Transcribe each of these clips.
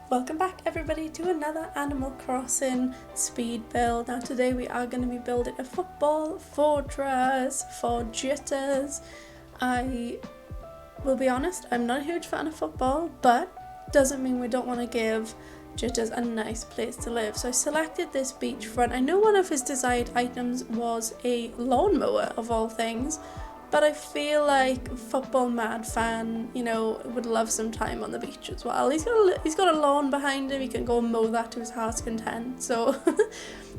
Welcome back everybody to another Animal Crossing speed build. Now today we are going to be building a football fortress for Jitters. I will be honest, I'm not a huge fan of football, but doesn't mean we don't want to give Jitters a nice place to live. So I selected this beachfront. I know one of his desired items was a lawnmower of all things, but I feel like football mad fan, would love some time on the beach as well. He's got a lawn behind him. He can go and mow that to his heart's content. So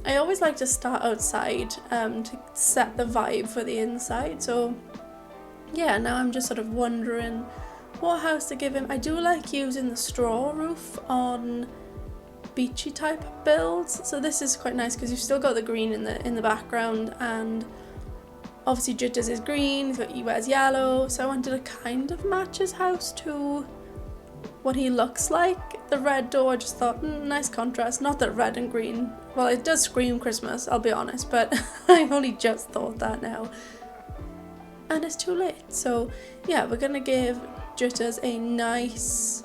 I always like to start outside to set the vibe for the inside. So yeah, now I'm just sort of wondering what house to give him. I do like using the straw roof on beachy type builds. So this is quite nice because you've still got the green in the background, and obviously Jitters is green, he wears yellow, so I wanted to kind of match his house to what he looks like. The red door, I just thought, nice contrast. Not that red and green, well, it does scream Christmas, I'll be honest, but I've only just thought that now. And it's too late. So yeah, we're gonna give Jitters a nice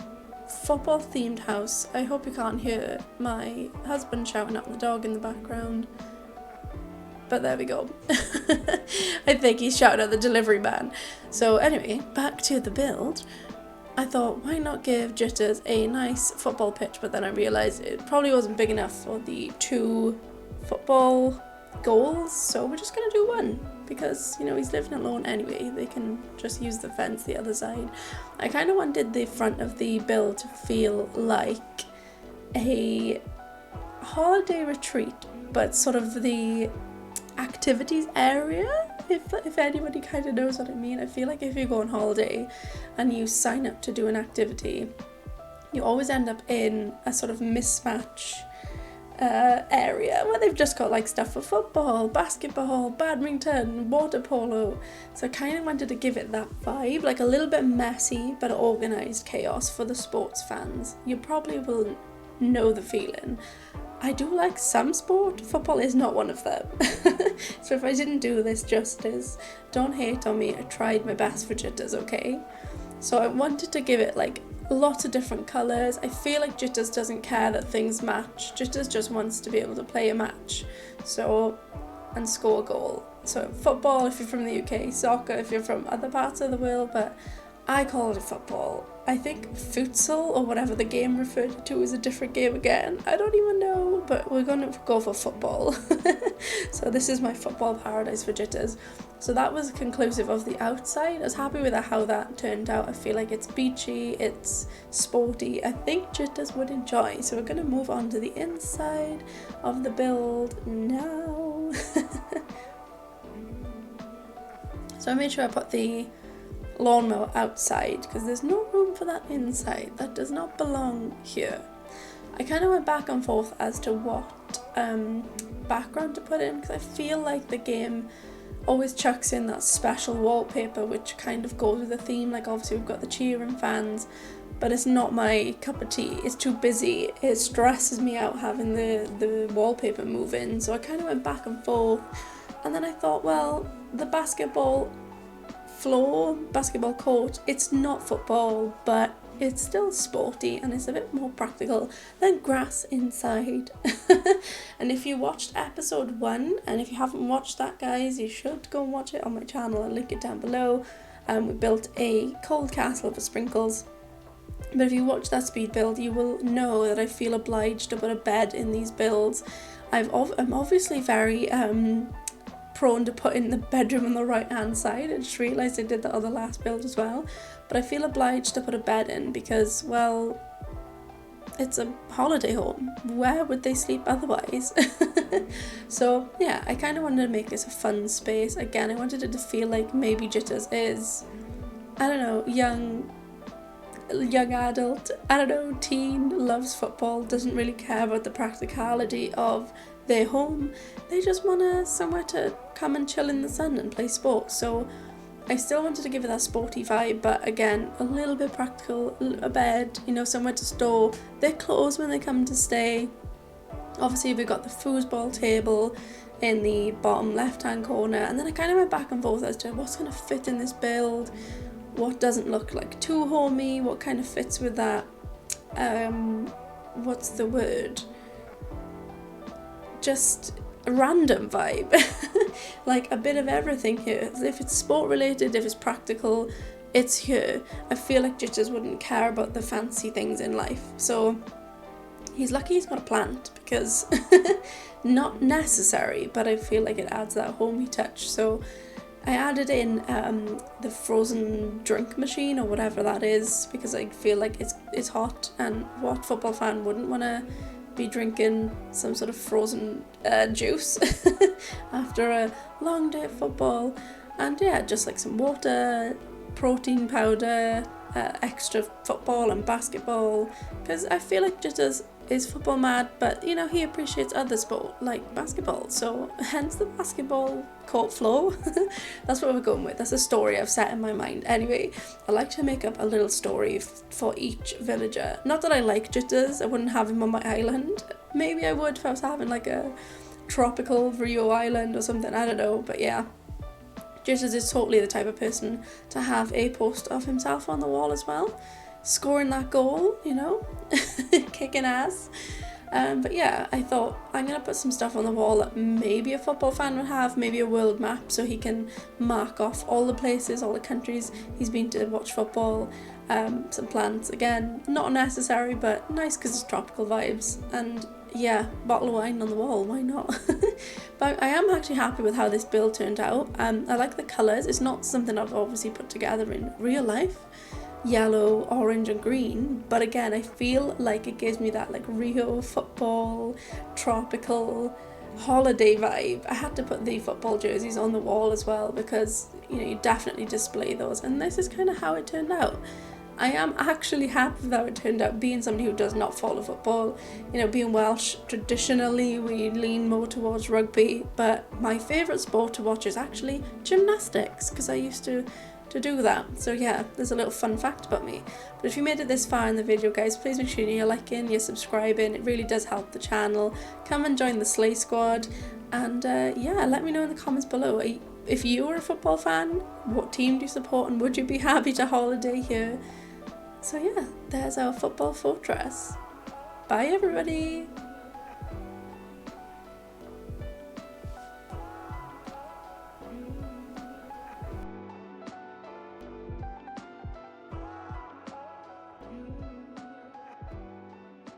football themed house. I hope you can't hear my husband shouting at the dog in the background. But there we go. I think he shouted at the delivery man. So anyway, back to the build. I thought, why not give Jitters a nice football pitch? But then I realised it probably wasn't big enough for the 2 football goals. So we're just going to do 1. Because, he's living alone anyway. They can just use the fence the other side. I kind of wanted the front of the build to feel like a holiday retreat. But sort of the activities area, if anybody kind of knows what I mean. I feel like if you go on holiday and you sign up to do an activity, you always end up in a sort of mismatch area where they've just got like stuff for football, basketball, badminton, water polo. So I kind of wanted to give it that vibe, like a little bit messy but organised chaos for the sports fans. You probably will know the feeling. I do like some sport, football is not one of them. So if I didn't do this justice, don't hate on me, I tried my best for Jitters, okay? So I wanted to give it like lots of different colours. I feel like Jitters doesn't care that things match. Jitters just wants to be able to play a match and score a goal. So football if you're from the UK, soccer if you're from other parts of the world, but I call it football. I think futsal or whatever the game referred to is a different game again. I don't even know, but we're going to go for football. So this is my football paradise for Jitters. So that was conclusive of the outside. I was happy with how that turned out. I feel like it's beachy, it's sporty. I think Jitters would enjoy. So we're going to move on to the inside of the build now. So I made sure I put the lawnmower outside because there's no room for that inside. That does not belong here. I kind of went back and forth as to what background to put in because I feel like the game always chucks in that special wallpaper which kind of goes with the theme. Like obviously we've got the cheering fans, but it's not my cup of tea. It's too busy. It stresses me out having the wallpaper move in. So I kind of went back and forth, and then I thought, well, the basketball court, it's not football, but it's still sporty and it's a bit more practical than grass inside. And if you watched episode 1, and if you haven't watched that, guys, you should go and watch it on my channel. I'll link it down below. We built a cold castle for Sprinkles, but if you watch that speed build, you will know that I feel obliged to put a bed in these builds. I'm obviously very prone to put in the bedroom on the right hand side. I just realised I did that on the last build as well, but I feel obliged to put a bed in because, well, it's a holiday home. Where would they sleep otherwise? So yeah, I kind of wanted to make this a fun space. Again, I wanted it to feel like maybe Jitters is, I don't know, young adult, I don't know, teen, loves football, doesn't really care about the practicality of their home. They just want somewhere to come and chill in the sun and play sports. So I still wanted to give it that sporty vibe, but again, a little bit practical, a bed, somewhere to store their clothes when they come to stay. Obviously we've got the foosball table in the bottom left hand corner, and then I kind of went back and forth as to what's going to fit in this build, what doesn't look like too homey, what kind of fits with that what's the word? Just a random vibe. Like a bit of everything here. If it's sport related, if it's practical, it's here. I feel like Jitters wouldn't care about the fancy things in life. So he's lucky he's got a plant, because not necessary, but I feel like it adds that homey touch. So I added in the frozen drink machine or whatever that is, because I feel like it's hot, and what football fan wouldn't want to be drinking some sort of frozen juice after a long day of football. And yeah, just like some water, protein powder, extra football and basketball, because I feel like Jitters is football mad, but you know, he appreciates other sport like basketball, so hence the basketball court floor. That's what we're going with. That's a story I've set in my mind. Anyway, I like to make up a little story for each villager. Not that I like Jitters, I wouldn't have him on my island. Maybe I would if I was having like a tropical Rio island or something, I don't know, but yeah. Jitters is totally the type of person to have a poster of himself on the wall as well, scoring that goal, you know, kicking ass. But yeah, I thought I'm going to put some stuff on the wall that maybe a football fan would have, maybe a world map, so he can mark off all the places, all the countries he's been to watch football. Some plants, again, not necessary, but nice because it's tropical vibes. And yeah, bottle of wine on the wall, why not? But I am actually happy with how this build turned out. I like the colours. It's not something I've obviously put together in real life, yellow, orange and green, but again, I feel like it gives me that like Rio football, tropical holiday vibe. I had to put the football jerseys on the wall as well, because you know, you definitely display those, and this is kind of how it turned out. I am actually happy with how it turned out, being somebody who does not follow football. You know, being Welsh, traditionally we lean more towards rugby, but my favourite sport to watch is actually gymnastics, because I used to do that. So yeah, there's a little fun fact about me. But if you made it this far in the video, guys, please make sure you're liking, you're subscribing. It really does help the channel. Come and join the Slay Squad, and yeah, let me know in the comments below. If you were a football fan, what team do you support, and would you be happy to holiday here? So yeah, there's our football fortress. Bye everybody!